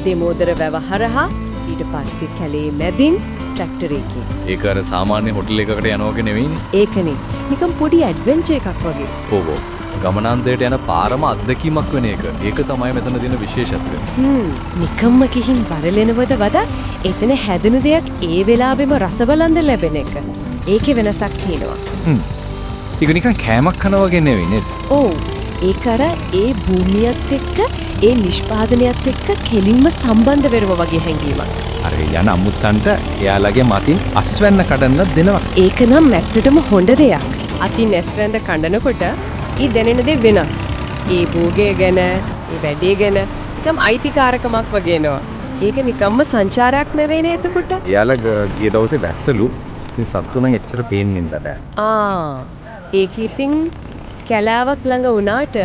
දෙමෝදර වැව හරහා ඊට පස්සේ කැලේ මැදින් ට්‍රැක්ටර් එකේ. ඒක අර සාමාන්‍ය හොටල් එකකට යනවා වගේ නෙවෙයිනේ. ඒකනේ. නිකන් පොඩි ඇඩ්වෙන්චර් එකක් වගේ. ඔව්. ගමනාන්තයට යන පාරම අත්දැකීමක් වෙන එක. ඒක තමයි මෙතන තියෙන විශේෂත්වය. නිකම්ම කිහින් බරලෙනවද වඩා එතන හැදෙන දෙයක් ඒ වෙලාවෙම රස බලන්න ලැබෙන එක. ඒකේ වෙනසක් තියෙනවා. ඒක නිකන් කෑමක් කනවා වගේ නෙවෙයි නේද? ඔව්. ඒක අර ඒ භූමියත් එක්ක ඒ නිෂ්පාදනයත් එක්ක කෙලින්ම සම්බන්ධ වෙරව වගේ හැඟීමක්. අර යන අමුත්තන්ට එයාලගේ මතින් අස්වැන්න කඩන්න දෙනවා. ඒක නම් ඇත්තටම හොඳ දෙයක්. අතින් ඇස්වැන්ද කඩනකොට ඊ දැනෙන දේ වෙනස්. ඒ භෝගය ගැන, ඒ වැඩේ ගැන නිකම් අයිතිකාරකමක් වගේ එනවා. ඒක නිකම්ම සංචාරයක් නෙවෙයිනේ එතකොට. එයාලා ගිය දවසේ වැස්සලු. ඉතින් සත්තු නම් එච්චර පේන්නේ නැහැ. ඒක ඉතින් කැලාවක් ළඟ වුණාට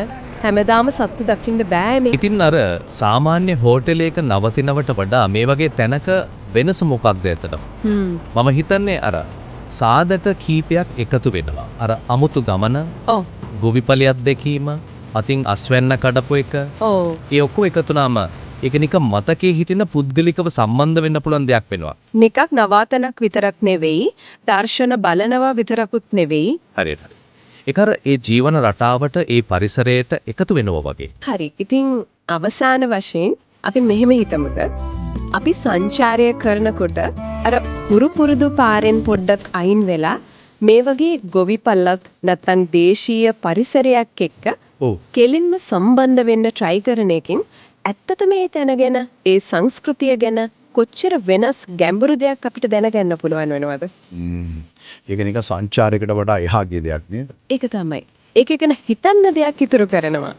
හැමදාම සත්තු දකින්න බෑනේ. ඉතින් අර සාමාන්‍ය හෝටලයක නවතිනවට වඩා මේ වගේ තැනක වෙනස මොකක්ද ඇත්තටම? මම හිතන්නේ අර සාධක කීපයක් එකතු වෙනවා. අර අමුතු ගමන, ගොවිපලියක් දැකීම, අතින් අස්වැන්න කඩපු එක. ඒ ඔක්කොම එකතු වුණාම ඒක නිකන් මතකයේ හිටින පුද්ගලිකව සම්බන්ධ වෙන්න පුළුවන් දෙයක් වෙනවා. නිකක් නවාතනක් විතරක් නෙවෙයි, දර්ශන බලනවා විතරකුත් නෙවෙයි. හරියට. ඒක අර ඒ ජීවන රටාවට, ඒ පරිසරයට එකතු වෙනවා වගේ. හරි. ඉතින් අවසාන වශයෙන් අපි මෙහෙම හිතමුද? අපි සංචාරය කරනකොට අර පුරුදු පාරෙන් පොඩ්ඩක් අයින් වෙලා මේ වගේ ගොවිපල්ලක් නැත්නම් දේශීය පරිසරයක් එක්ක කෙලින්ම සම්බන්ධ වෙන්න try කරන එකෙන් ඇත්තටම මේ තැන ගැන, ඒ සංස්කෘතිය ගැන කොච්චර වෙනස් ගැඹුරු දෙයක් අපිට දැනගන්න පුළුවන් වෙනවද? ඒක නිකන් සංචාරයකට වඩා එහා ගිය දෙයක් නේද? ඒක තමයි. ඒක ගැන හිතන්න දෙයක් ඉතුරු කරනවා.